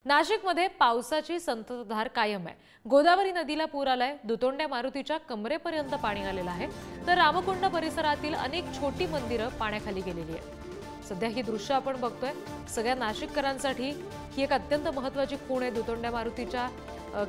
नाशिकमध्ये पावसाची संततधार कायम आहे। गोदावरी नदीला पूर आलाय। दुतोंड्या मारुतीच्या कमरेपर्यंत पाणी आलेलं आहे, तर रामकुंड परिसरातील अनेक छोटी मंदिरं पाण्याखाली गेलेली आहेत। सध्या ही दृश्य आपण बघतोय। सगळ्या नाशिककरांसाठी ही एक अत्यंत महत्त्वाची खूण आहे। दुतोंड्या मारुतीच्या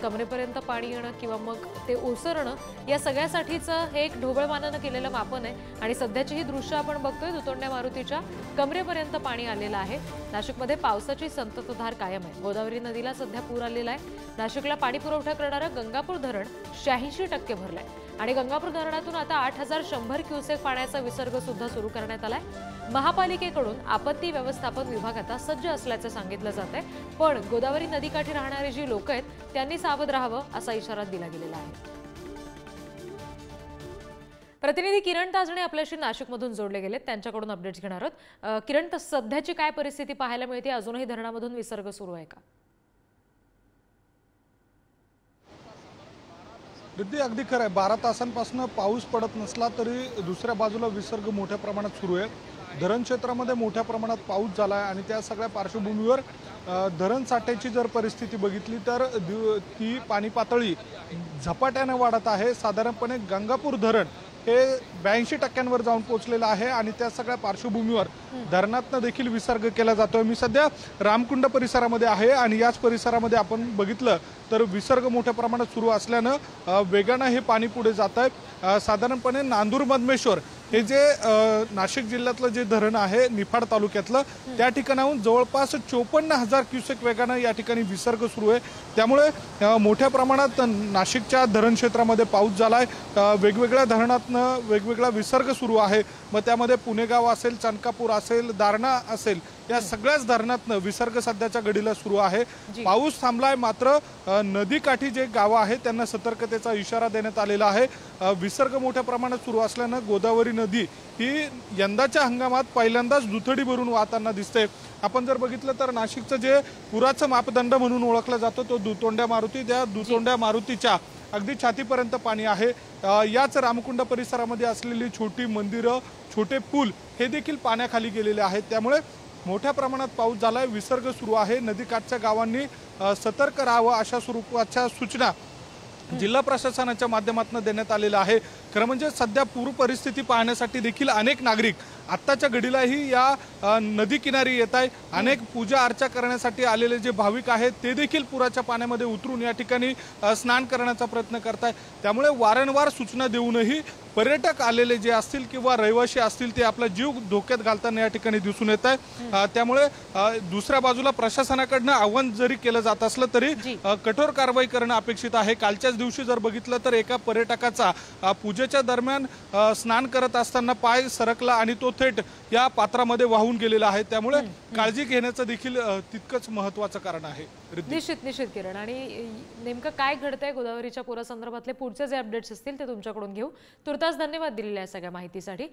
कमरेपर्यंत पाणी येणं किंवा मग ते ओसरणं या सगळ्यासाठीच हे एक ढोबळमानानं केलेलं मापन आहे। आणि सध्याची ही दृश्य आपण बघतोय। दुतोंड्या मारुतीच्या कमरेपर्यंत पाणी आलेलं आहे। नाशिकमध्ये पावसाची संततधार कायम आहे। गोदावरी नदीला सध्या पूर आलेला आहे। नाशिकला पाणी पुरवठा करणारं गंगापूर धरण 86% भरलंय आणि गंगापूर धरणातून आता 8100 क्युसेक पाण्याचा विसर्ग सुद्धा सुरू करण्यात आलाय। महापालिकेकडून आपत्ती व्यवस्थापन विभाग आता सज्ज असल्याचं सांगितलं जातंय, पण गोदावरी नदीकाठी राहणारी जी लोक आहेत त्यांनी सावध राहावं असा इशारा दिला गेलेला आहे। प्रतिनिधी किरण ताजणे आपल्याशी नाशिकमधून जोडले गेलेत, त्यांच्याकडून अपडेट्स घेणार आहोत। किरण, सध्याची काय परिस्थिती पाहायला मिळते? अजूनही धरणामधून विसर्ग सुरू आहे का? अगदी खरं आहे। 12 तासांपासून पाऊस पडत नसला तरी दुसऱ्या बाजूला विसर्ग मोठ्या प्रमाणात सुरू आहे। धरण क्षेत्रामध्ये मोठ्या प्रमाणात पाऊस झाला आहे आणि त्या सगळ्या पार्श्वभूमीवर धरण साठ्याची जर परिस्थिती बघितली तर ती पाणी पातळी झपाट्याने वाढत आहे। साधारणपणे गंगापूर धरण हे 82% जाऊन पोहोचलेलं आहे आणि त्या सगळ्या पार्श्वभूमीवर धरणातनं देखील विसर्ग केला जातोय। मी सध्या रामकुंड परिसरामध्ये आहे आणि याच परिसरामध्ये आपण बघितलं तर विसर्ग मोठ्या प्रमाणात सुरू असल्यानं वेगानं हे पाणी पुढे जात आहे। साधारणपणे नांदूर मधमेश्वर हे जे नाशिक जिल्ह्यातलं जे धरण आहे निफाड तालुक्यातलं, त्या ठिकाणाहून जवळपास 54,000 क्युसेक वेगानं या ठिकाणी विसर्ग सुरू आहे। त्यामुळे मोठ्या प्रमाणात नाशिकच्या धरण क्षेत्रामध्ये पाऊस झालाय। वेगवेगळ्या धरणातनं वेगवेगळा विसर्ग सुरू आहे। मग त्यामध्ये पुणेगाव असेल, चनकापूर असेल, दारणा असेल, या सगळ्याच धरणातनं विसर्ग सध्याच्या घडीला सुरू आहे। पाऊस थांबलाय, मात्र नदीकाठी जे गावं आहेत त्यांना सतर्कतेचा इशारा देण्यात आलेला आहे। विसर्ग मोठ्या प्रमाणात सुरू असल्यानं गोदावरी नदी ही यंदाच्या हंगामात पहिल्यांदाच दुथडी भरून वाहताना दिसते। आपण जर बघितलं तर नाशिकचं जे पुराचं मापदंड म्हणून ओळखला जातो तो दुतोंड्या मारुती, त्या दुतोंड्या मारुतीच्या अगदी छातीपर्यंत पाणी आहे। याच रामकुंड परिसरामध्ये असलेली छोटी मंदिरं, छोटे पूल हे देखील पाण्याखाली गेलेले आहेत। त्यामुळे मोठ्या प्रमाणात पाऊस झालाय, विसर्ग सुरू आहे। नदीकाठच्या गावांनी सतर्क राहावं अशा स्वरूपाच्या सूचना जिल्हा प्रशासनाच्या माध्यमातून देण्यात आलेला आहे। खरं म्हणजे सध्या पूर परिस्थिती पाहण्यासाठी देखील अनेक नागरिक आत्ताच्या घडीलाही या नदी किनारी येत आहे। अनेक पूजा अर्चा करण्यासाठी आलेले जे भाविक आहेत ते देखील पुराच्या पाण्यामध्ये उतरून या ठिकाणी स्नान करण्याचा प्रयत्न करतायत। त्यामुळे वारंवार सूचना देऊनही पर्यटक आलेले जे असतील किंवा रहिवासी असतील ते आपला जीव धोक्यात घालताना या ठिकाणी दिसून येत आहे। त्यामुळे दुसऱ्या बाजूला प्रशासनाकडनं आव्हान जरी केलं जात असलं तरी कठोर कारवाई करणं अपेक्षित आहे। कालच्याच दिवशी जर बघितलं तर एका पर्यटकाचा पूजेच्या दरम्यान स्नान करत असताना पाय सरकला आणि तो थेट या पात्रामध्ये वाहून गेलेला आहे। त्यामुळे काळजी घेण्याचं देखील तितकंच महत्त्वाचं कारण आहे। निश्चित किरण, आणि नेमकं काय घडतंय गोदावरीच्या पुरासंदर्भातले पुढचे जे अपडेट्स असतील ते तुमच्याकडून घेऊ। तुर्तास धन्यवाद दिलेल्या सगळ्या माहितीसाठी।